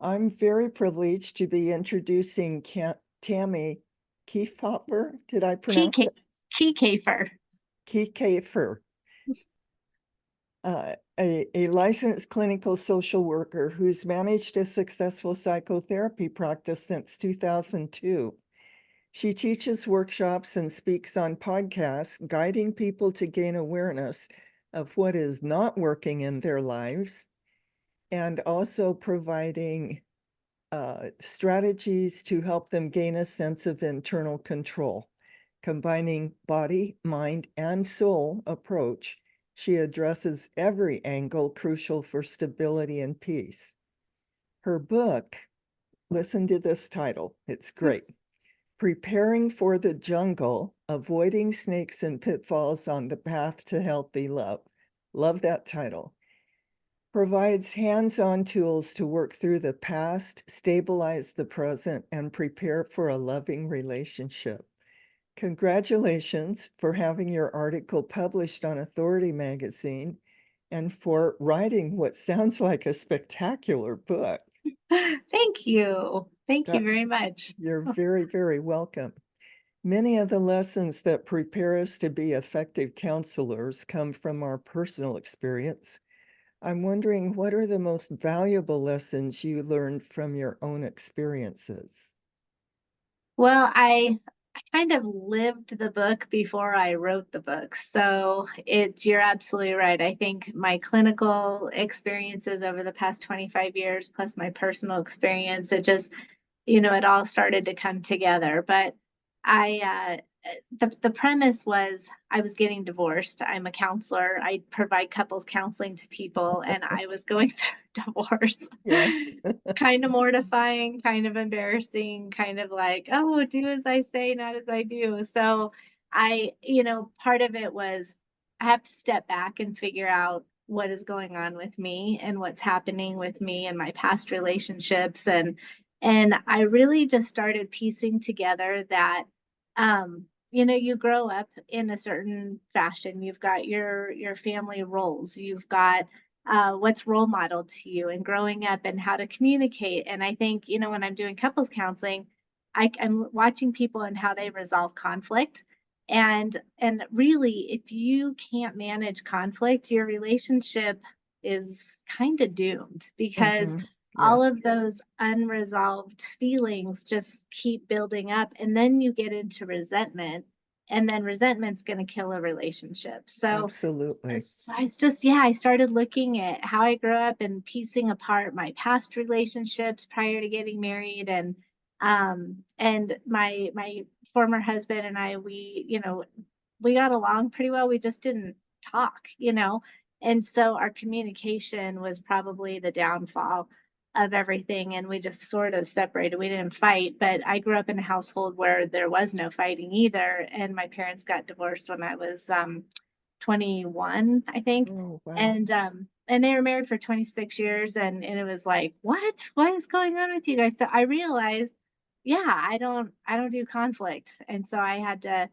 I'm very privileged to be introducing Tammy Kiefhopper. Did I pronounce Key that? Kiefer. Kiefhopper, a licensed clinical social worker who's managed a successful psychotherapy practice since 2002. She teaches workshops and speaks on podcasts, guiding people to gain awareness of what is not working in their lives and also providing strategies to help them gain a sense of internal control. Combining body, mind, and soul approach, she addresses every angle crucial for stability and peace. Her book, listen to this title, it's great. Preparing for the Jungle, Avoiding Snakes and Pitfalls on the Path to Healthy Love. Love that title. Provides hands-on tools to work through the past, stabilize the present, and prepare for a loving relationship. Congratulations for having your article published on Authority Magazine and for writing what sounds like a spectacular book. Thank you. Thank you That, very much. you're very, very welcome. Many of the lessons that prepare us to be effective counselors come from our personal experience. I'm wondering, what are the most valuable lessons you learned from your own experiences? Well, I kind of lived the book before I wrote the book. So you're absolutely right. I think my clinical experiences over the past 25 years, plus my personal experience, it just, it all started to come together. But the premise was I was getting divorced. I'm a counselor. I provide couples counseling to people, and I was going through divorce. Yes. Kind of mortifying, kind of embarrassing, kind of like, oh, do as I say, not as I do. So part of it was I have to step back and figure out what is going on with me and what's happening with me and my past relationships. And I really just started piecing together that you grow up in a certain fashion. You've got your family roles, you've got what's role modeled to you and growing up and how to communicate. And I think, when I'm doing couples counseling, I'm watching people and how they resolve conflict. And really, if you can't manage conflict, your relationship is kind of doomed because Mhm. all Yes, of those unresolved feelings just keep building up. And then you get into resentment, and then resentment's going to kill a relationship. absolutely. So I just, yeah, I started looking at how I grew up and piecing apart my past relationships prior to getting married, and my former husband and I, we got along pretty well. We just didn't talk. And so our communication was probably the downfall of everything, and we just sort of separated. We didn't fight, but I grew up in a household where there was no fighting either, and my parents got divorced when I was 21, I think. Oh, wow. And they were married for 26 years, and it was like, what is going on with you guys? So I realized, yeah, I don't do conflict. And so I had to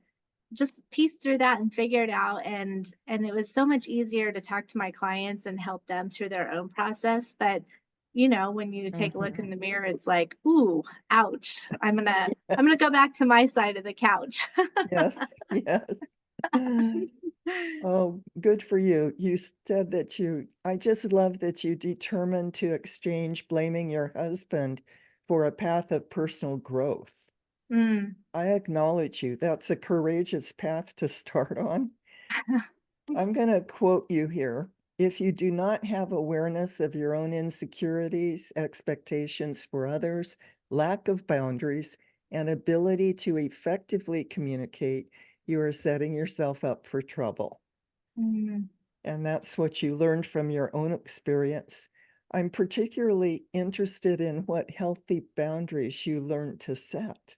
just piece through that and figure it out. And it was so much easier to talk to my clients and help them through their own process. But when you take a look Mhm. in the mirror, it's like, ooh, ouch. I'm gonna go back to my side of the couch. Yes, yes. Oh, good for you. You said that I just love that you determined to exchange blaming your husband for a path of personal growth. Mm. I acknowledge you. That's a courageous path to start on. I'm going to quote you here. If you do not have awareness of your own insecurities, expectations for others, lack of boundaries, and ability to effectively communicate, you are setting yourself up for trouble. Mm. And that's what you learned from your own experience. I'm particularly interested in what healthy boundaries you learned to set.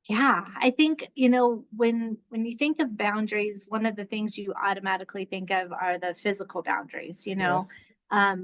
Yeah, I think, when you think of boundaries, one of the things you automatically think of are the physical boundaries, Yes.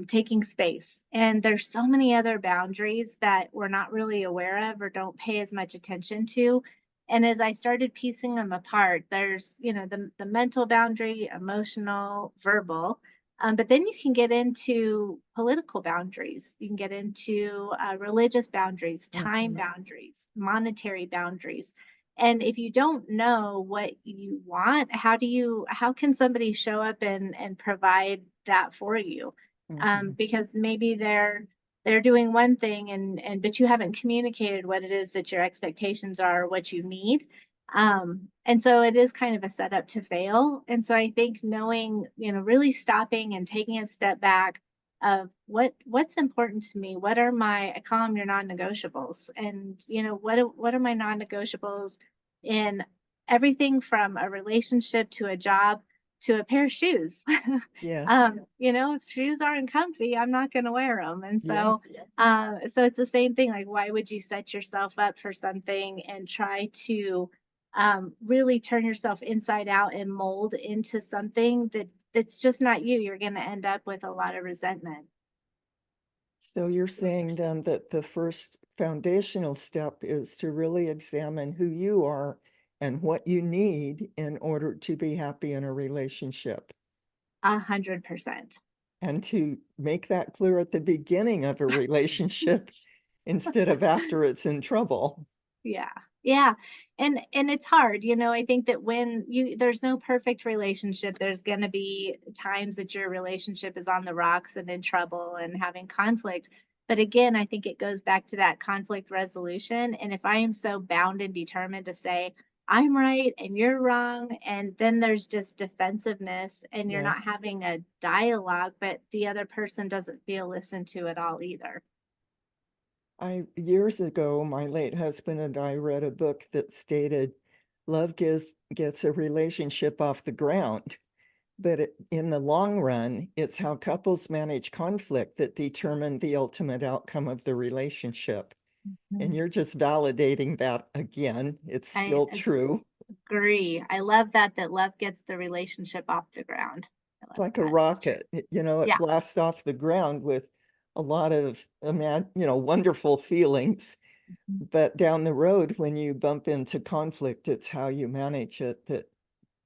taking space. And there's so many other boundaries that we're not really aware of or don't pay as much attention to. And as I started piecing them apart, there's, the mental boundary, emotional, verbal. But then you can get into political boundaries. You can get into religious boundaries, time Mhm. boundaries, monetary boundaries. And if you don't know what you want, how can somebody show up and provide that for you? Mhm. Because maybe they're doing one thing and but you haven't communicated what it is that your expectations are, or what you need. And so it is kind of a setup to fail. And so I think knowing, really stopping and taking a step back of what's important to me, what are my, I call them your non-negotiables, and what are my non-negotiables in everything from a relationship to a job to a pair of shoes. Yes. If shoes aren't comfy, I'm not going to wear them. And so, Yes. so it's the same thing. Like, why would you set yourself up for something and try to really turn yourself inside out and mold into something that's just not you? You're going to end up with a lot of resentment. So you're saying then that the first foundational step is to really examine who you are and what you need in order to be happy in a relationship, 100%. and to make that clear at the beginning of a relationship instead of after it's in trouble. Yeah. Yeah. And it's hard, I think that when there's no perfect relationship, there's going to be times that your relationship is on the rocks and in trouble and having conflict. But again, I think it goes back to that conflict resolution. And if I am so bound and determined to say I'm right and you're wrong, and then there's just defensiveness and you're not Yes. having a dialogue, but the other person doesn't feel listened to at all either. I years ago, my late husband and I read a book that stated love gets a relationship off the ground, but in the long run, it's how couples manage conflict that determine the ultimate outcome of the relationship. And Mhm. you're just validating that again. It's I still true. agree. I love that love gets the relationship off the ground. I It's love like a that. It's true. rocket. It Yeah. blasts off the ground with a lot of wonderful feelings. Mhm. But down the road, when you bump into conflict, it's how you manage it that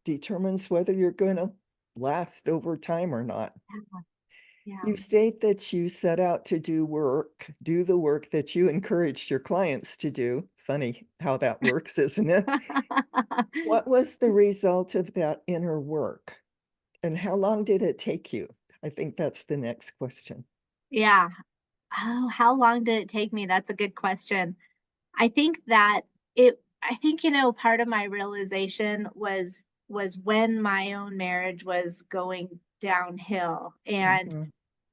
determines whether you're going to last over time or not. Yeah. Yeah. You state that you set out to do the work that you encouraged your clients to do. Funny how that works, isn't it? What was the result of that inner work? And how long did it take you? I think that's the next question. Yeah. Oh, how long did it take me? That's a good question. I think that I think, part of my realization was when my own marriage was going downhill, Mhm.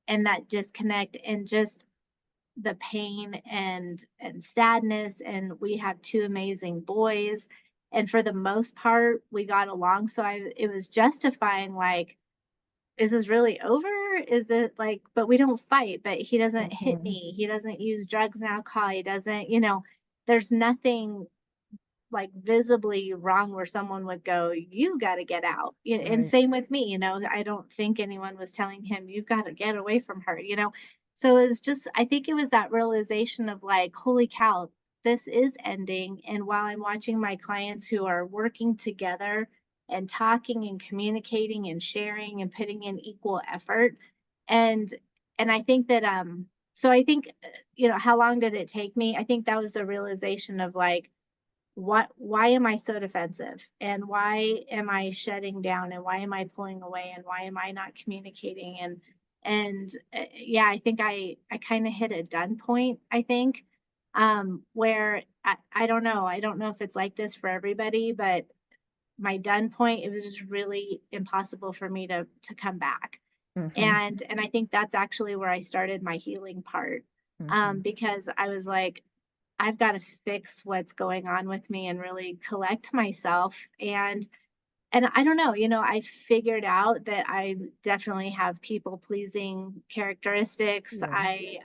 and that disconnect and just the pain and sadness. And we have two amazing boys, and for the most part we got along, so I it was justifying, like, is this really over? Is it like, but we don't fight, but he doesn't hit Mhm. me, he doesn't use drugs and alcohol, he doesn't, there's nothing like visibly wrong where someone would go, "You gotta get out." And Right. same with me, I don't think anyone was telling him, "You've got to get away from her." So it's just, I think it was that realization of like, holy cow, this is ending. And while I'm watching my clients who are working together and talking and communicating and sharing and putting in equal effort, and I think that so I think how long did it take me? I think that was the realization of like, why am I so defensive? And why am I shutting down? And why am I pulling away? And why am I not communicating? And yeah, I think I kind of hit a done point, I think, where I don't know. I don't know if it's like this for everybody, but my done point, it was just really impossible for me to come back. Mhm. And I think that's actually where I started my healing part. Mhm. Because I was like, I've got to fix what's going on with me and really collect myself. And I don't know, I figured out that I definitely have people pleasing characteristics. Yeah. I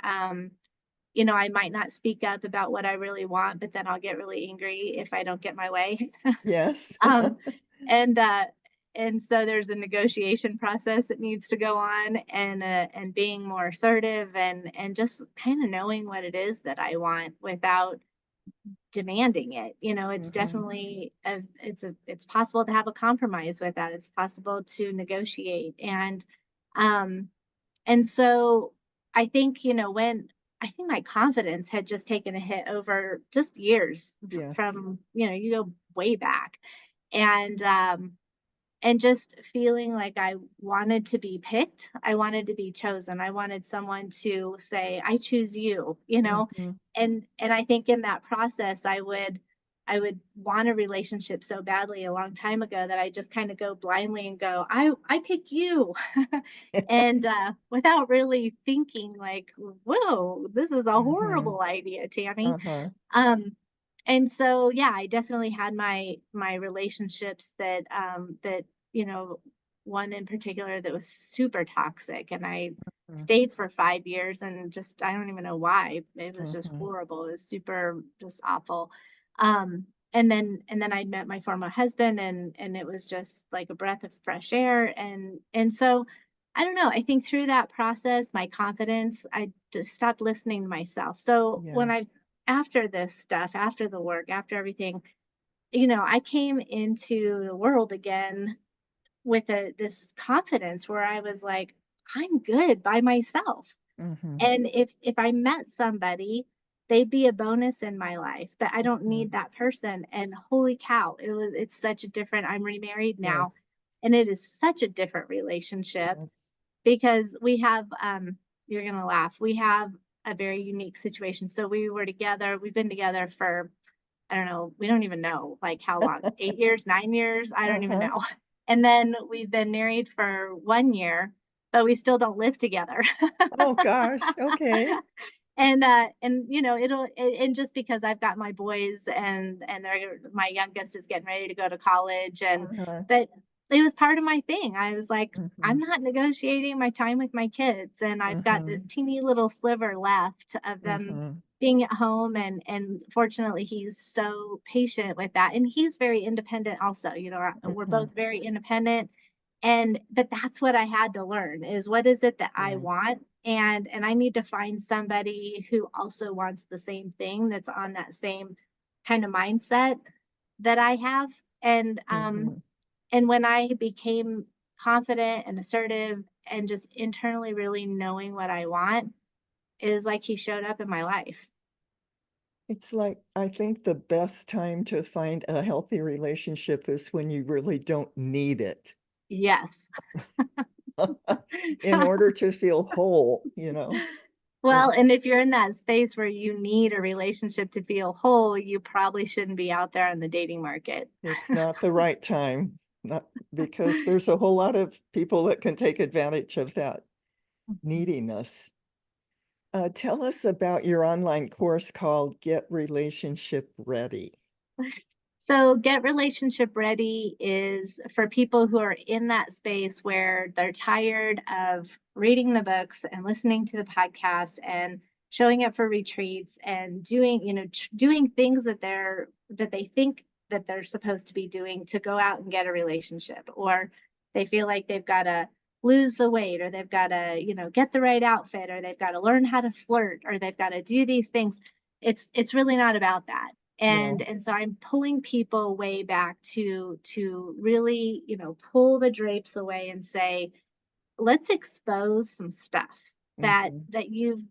might not speak up about what I really want, but then I'll get really angry if I don't get my way. Yes. Um, and, uh, and so there's a negotiation process that needs to go on, and being more assertive and just kind of knowing what it is that I want without demanding it. It's Mhm. definitely it's possible to have a compromise with that. It's possible to negotiate. And Um, and so I think, when I think my confidence had just taken a hit over just years Yes. from, you go way back. And and just feeling like I wanted to be picked, I wanted to be chosen. I wanted someone to say, "I choose you." Mhm. And I think in that process I would want a relationship so badly a long time ago that I just kind of go blindly and go, I pick you. And without really thinking like, whoa, this is a Mhm. horrible idea, Tammy. Uh-huh. Um, and so, yeah, I definitely had my relationships that, you know, one in particular that was super toxic, and I Mhm. stayed for 5 years and just I don't even know why. It was just Mhm. horrible. It was super just awful. And then I met my former husband, and it was just like a breath of fresh air. And so I don't know. I think through that process, my confidence, I just stopped listening to myself. So Yeah. when I after this stuff, after the work, after everything, I came into the world again with this confidence where I was like, I'm good by myself. Mhm. And if I met somebody, they'd be a bonus in my life, but I don't need Mhm. that person. And holy cow, it's such a different I'm remarried now, Yes. and it is such a different relationship Yes. because we have you're going to laugh. We have a very unique situation. So we've been together for I don't know, we don't even know like how long, 8 years, 9 years, I don't even Uh-huh. know. And then we've been married for 1 year, but we still don't live together. Oh gosh, okay. And and just because I've got my boys and my youngest is getting ready to go to college, Uh-huh. but it was part of my thing. I was like, I'm Mhm. not negotiating my time with my kids, and I've got this Mhm. teeny little sliver left of them Mhm. being at home, and fortunately he's so patient with that, and he's very independent also. We're Mhm. both very independent, and but that's what I had to learn is what is it that I Right. want, and I need to find somebody who also wants the same thing, that's on that same kind of mindset that I have. And Mhm. and when I became confident and assertive and just internally really knowing what I want, it is like he showed up in my life. It's like, I think the best time to find a healthy relationship is when you really don't need it Yes. in order to feel whole, you know? Well, It and if you're in that space where you need a relationship to feel whole, you probably shouldn't be out there on the dating market. it's not the right time, not because there's a whole lot of people that can take advantage of that neediness. Tell us about your online course called Get Relationship Ready. So, Get Relationship Ready is for people who are in that space where they're tired of reading the books and listening to the podcasts and showing up for retreats and doing things that they think that they're supposed to be doing to go out and get a relationship, or they feel like they've got to lose the weight, or they've got to, get the right outfit, or they've got to learn how to flirt, or they've got to do these things. It's really not about that. and No. and so I'm pulling people way back to really, pull the drapes away and say, let's expose some stuff Mhm. that you've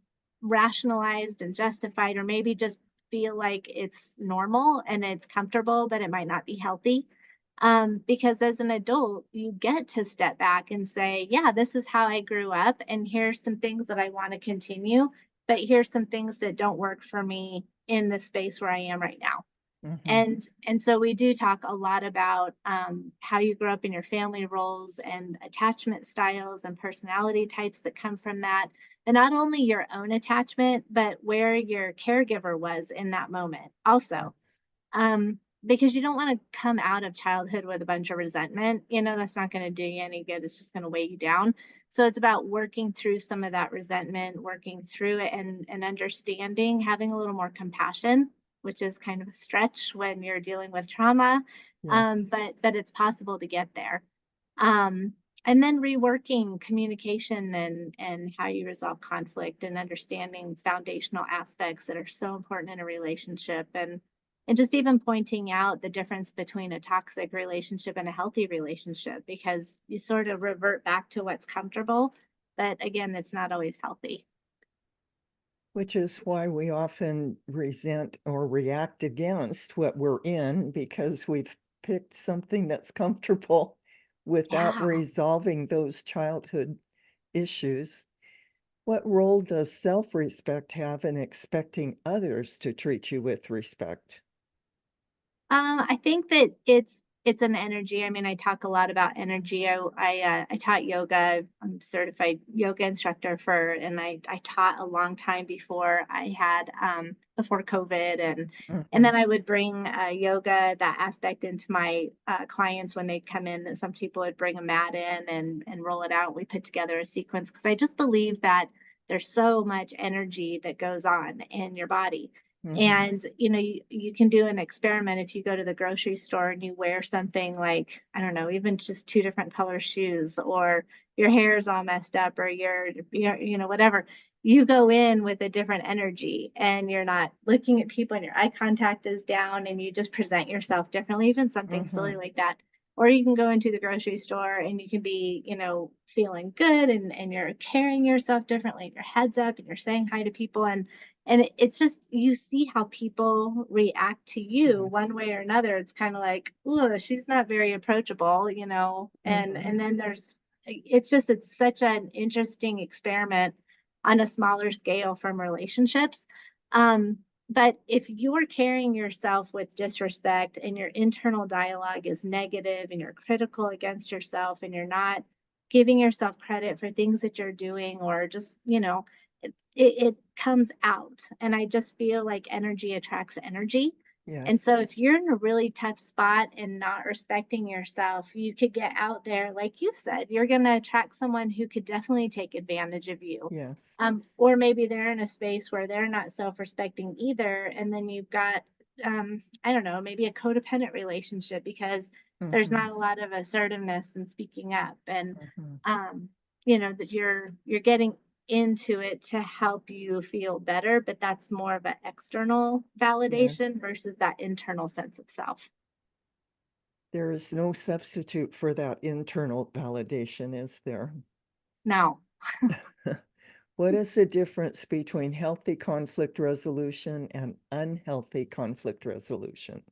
rationalized and justified, or maybe just feel like it's normal and it's comfortable, but it might not be healthy. Because as an adult, you get to step back and say, yeah, this is how I grew up, and here's some things that I want to continue, but here's some things that don't work for me in the space where I am right now. Mhm. And so we do talk a lot about how you grow up in your family roles and attachment styles and personality types that come from that. And not only your own attachment, but where your caregiver was in that moment, also. Yes. Because you don't want to come out of childhood with a bunch of resentment. That's not going to do you any good. It's just going to weigh you down. So it's about working through some of that resentment, working through it, and understanding, having a little more compassion, which is kind of a stretch when you're dealing with trauma. Yes. But it's possible to get there. Um, and then reworking communication and how you resolve conflict, and understanding foundational aspects that are so important in a relationship. and just even pointing out the difference between a toxic relationship and a healthy relationship, because you sort of revert back to what's comfortable, but again, it's not always healthy. Which is why we often resent or react against what we're in because we've picked something that's comfortable without Yeah. resolving those childhood issues. What role does self-respect have in expecting others to treat you with respect? I think that it's an energy. I mean, I talk a lot about energy. I taught yoga. I'm a certified yoga instructor and I taught a long time before I had before COVID, and Mhm, then I would bring yoga, that aspect, into my clients when they come in. That some people would bring a mat in and roll it out. We put together a sequence because I just believe that there's so much energy that goes on in your body. mhm. And, you can do an experiment if you go to the grocery store and you wear something like, I don't know, even just two different color shoes, or your hair's all messed up, or whatever. You go in with a different energy and you're not looking at people and your eye contact is down and you just present yourself differently, even something silly Mhm. like that. Or you can go into the grocery store and you can be, feeling good, and you're carrying yourself differently. Your head's up and you're saying hi to people, it's just you see how people react to you one Yes. way or another. It's kinda like, "Ooh, she's not very approachable," and Mhm. then it's such an interesting experiment on a smaller scale from relationships. Um, but if you're carrying yourself with disrespect and your internal dialogue is negative and you're critical against yourself and you're not giving yourself credit for things that you're doing, or just, it comes out, and I just feel like energy attracts energy. And Yes. so if you're in a really tough spot and not respecting yourself, you could get out there, like you said, you're gonna attract someone who could definitely take advantage of you. Yes. Or maybe they're in a space where they're not self-respecting either, and then you've got, I don't know, maybe a codependent relationship because there's Mhm. not a lot of assertiveness and speaking up, and Mhm. um, that you're getting into it to help you feel better, but that's more of an external validation Yes. versus that internal sense of self. There is no substitute for that internal validation, is there? Now, What is the difference between healthy conflict resolution and unhealthy conflict resolution?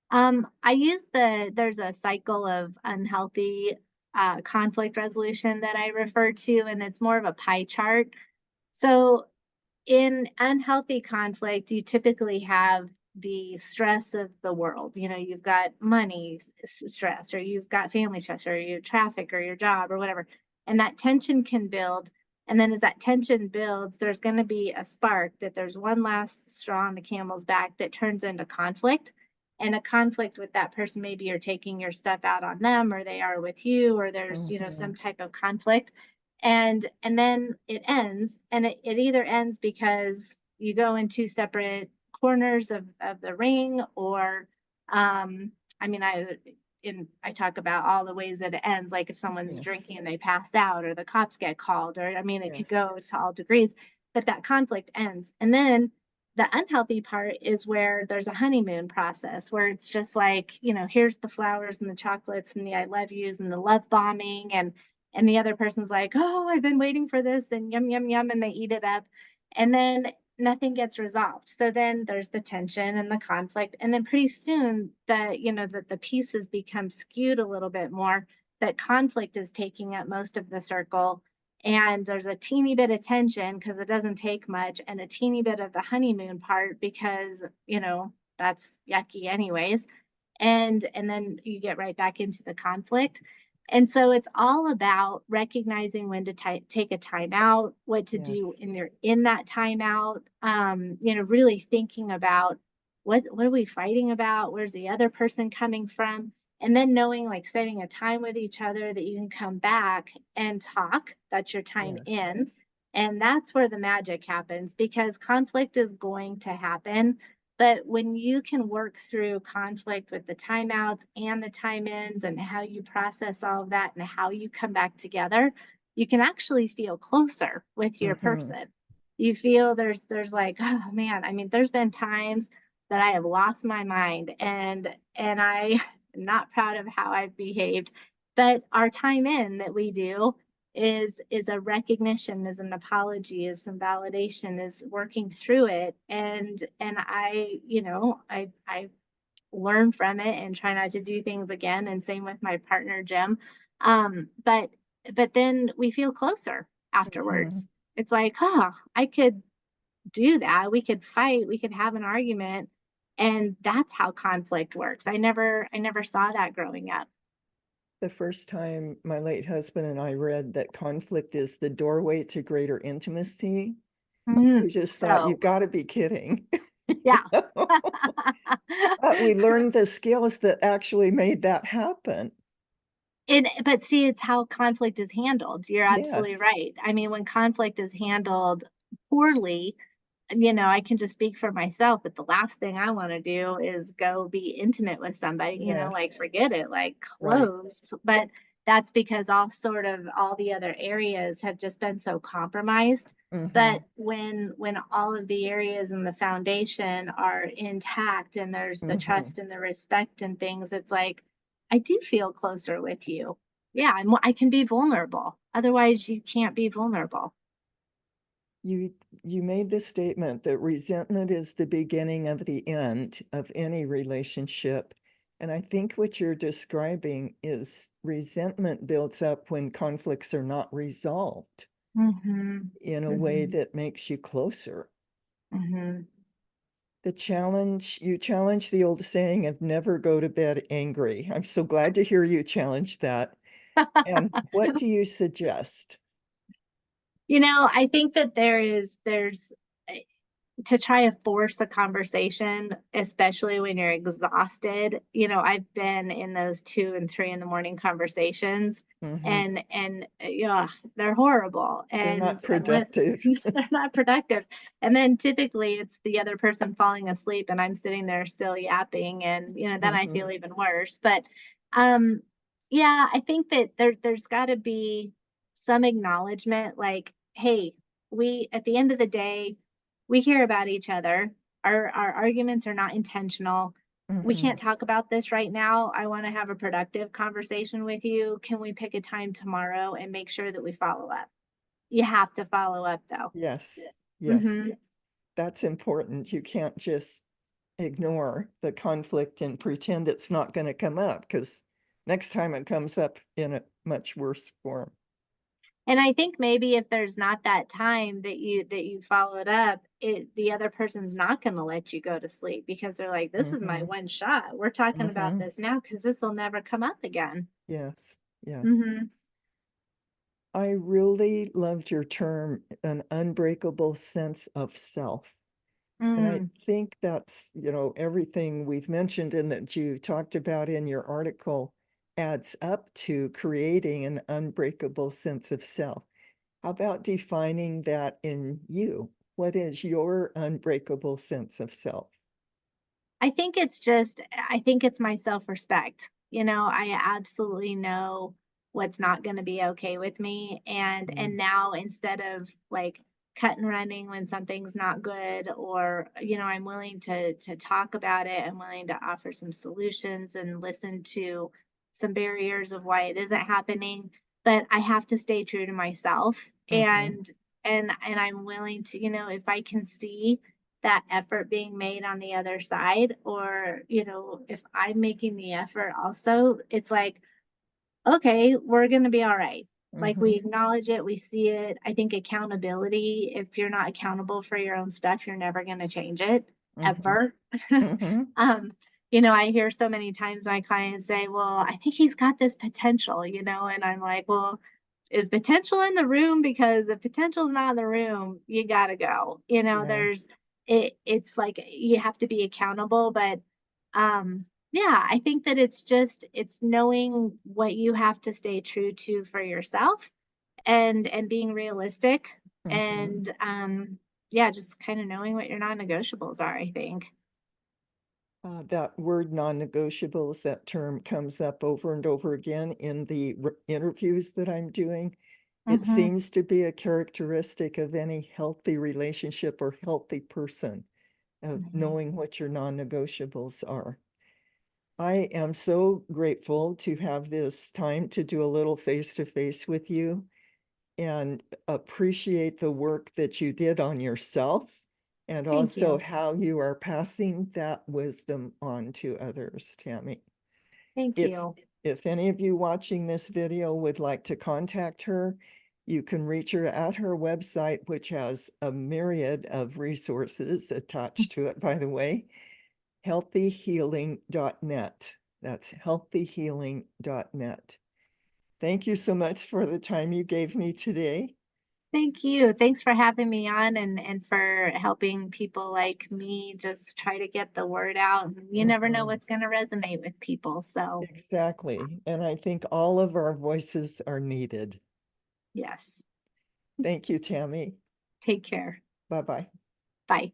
I use there's a cycle of unhealthy conflict resolution that I refer to, and it's more of a pie chart. So in unhealthy conflict, you typically have the stress of the world. You've got money stress, or you've got family stress, or your traffic, or your job, or whatever. And that tension can build. And then as that tension builds, there's going to be a spark, that there's one last straw on the camel's back that turns into conflict. And a conflict with that person, maybe you're taking your stuff out on them, or they are with you, or there's, some Mhm. type of conflict, and then it ends, and it either ends because you go in two separate corners of the ring, or I mean, I talk about all the ways that it ends, like if someone's Yes. drinking and they pass out, or the cops get called, or I mean, it could Yes. go to all degrees, but that conflict ends. And then the unhealthy part is where there's a honeymoon process, where it's just like, here's the flowers and the chocolates and the I love yous and the love bombing, and the other person's like, "Oh, I've been waiting for this," and yum, yum, yum, and they eat it up. And then nothing gets resolved. So then there's the tension and the conflict. And then pretty soon the pieces become skewed a little bit more. That conflict is taking up most of the circle. And there's a teeny bit of tension because it doesn't take much, and a teeny bit of the honeymoon part because, that's yucky anyways. And then you get right back into the conflict. And so it's all about recognizing when to take a timeout, what to do Yes. in that timeout. Really thinking about what are we fighting about? Where's the other person coming from? And then knowing, like, setting a time with each other that you can come back and talk. That's your time Yes. in. And that's where the magic happens, because conflict is going to happen. But when you can work through conflict with the timeouts and the time ins and how you process all of that and how you come back together, you can actually feel closer with your Mhm. person. You feel there's like, oh man, I mean, there's been times that I have lost my mind, and I am not proud of how I've behaved. But our time in that we do is a recognition, is an apology, is some validation, is working through it. And I, I learn from it and try not to do things again. And same with my partner Jim. But then we feel closer Mhm. afterwards. It's like, oh, I could do that. We could fight, we could have an argument. And that's how conflict works. I never saw that growing up. The first time my late husband and I read that conflict is the doorway to greater intimacy, we just thought, "You So gotta be kidding." You yeah. know? But we learned the skills that actually made that happen. But see, it's how conflict is handled. You're absolutely Yes. right. I mean, when conflict is handled poorly, I can just speak for myself, but the last thing I wanna do is go be intimate with somebody, like, Yes. forget it, like, Right. closed. But that's because all the other areas have just been so compromised. But Mhm. when all of the areas in the foundation are intact and there's the Mhm. trust and the respect and things, it's like, I do feel closer with you. Yeah, I can be vulnerable. Otherwise, you can't be vulnerable. You made the statement that resentment is the beginning of the end of any relationship, and I think what you're describing is resentment builds up when conflicts are not resolved Mhm. in a way Mhm. that makes you closer. Mhm. You challenge the old saying of never go to bed angry. I'm so glad to hear you challenge that. And what do you suggest? I think that there's eh, to try to force a conversation, especially when you're exhausted. I've been in those 2 and 3 in the morning conversations, Mhm. and yeah, they're horrible, They're and not unless productive. they're not productive. And then typically it's the other person falling asleep and I'm sitting there still yapping, and then I feel Mhm. even worse. But um yeah, I think that there's got to be some acknowledgement, like, hey, we at the end of the day, we care about each other. Our arguments are not intentional. We can't Mhm. talk about this right now. I want to have a productive conversation with you. Can we pick a time tomorrow and make sure that we follow up? You have to follow up though. Yes. Yes. Mhm. That's important. You can't just ignore the conflict and pretend it's not gonna come up, because next time it comes up in a much worse form. And I think maybe if there's not that time that you followed up, the other person's not going to let you go to sleep because they're like, this is my Mhm. one shot. We're talking about Mhm. this now because this will never come up again. Yes. Yes. Mhm. I really loved your term, an unbreakable sense of self. And I Mm. think that's, everything we've mentioned and that you talked about in your article adds up to creating an unbreakable sense of self. How about defining that in you? What is your unbreakable sense of self? I think it's my self-respect. I absolutely know what's not going to be okay with me, and Mm, now instead of like cut and running when something's not good, or I'm willing to talk about it. I'm willing to offer some solutions and listen to some barriers of why it isn't happening, but I have to stay true to myself. mhm, And I'm willing to, if I can see that effort being made on the other side, or if I'm making the effort also, it's like, okay, we're going to be all right. Like, we mhm, acknowledge it, we see it. I think accountability, if you're not accountable for your own stuff, you're never going to change it mhm, ever. mhm, um I hear so many times my clients say, well, I think he's got this potential, and I'm like, well, is potential in the room? Because if potential's not in the room, you gotta go. yeah. It's like you have to be accountable. But yeah, I think that it's knowing what you have to stay true to for yourself, and being realistic, Mhm. and yeah, just kind of knowing what your non-negotiables are, I think. That word non-negotiables, that term comes up over and over again in the interviews that I'm doing. It Mhm. seems to be a characteristic of any healthy relationship or healthy person. of Mhm. knowing what your non-negotiables are. I am so grateful to have this time to do a little face-to-face with you and appreciate the work that you did on yourself and Thank also you. how you are passing that wisdom on to others, Tammy. Thank If you. if any of you watching this video would like to contact her, you can reach her at her website, which has a myriad of resources attached to it, by the way, healthyhealing.net. That's healthyhealing.net. Thank you so much for the time you gave me today. Thank you. Thanks for having me on and for helping people like me just try to get the word out. You never know Mhm. what's going to resonate with people. So, Exactly. And I think all of our voices are needed. yes. Thank you, Tammy. Take care. Bye-bye. Bye.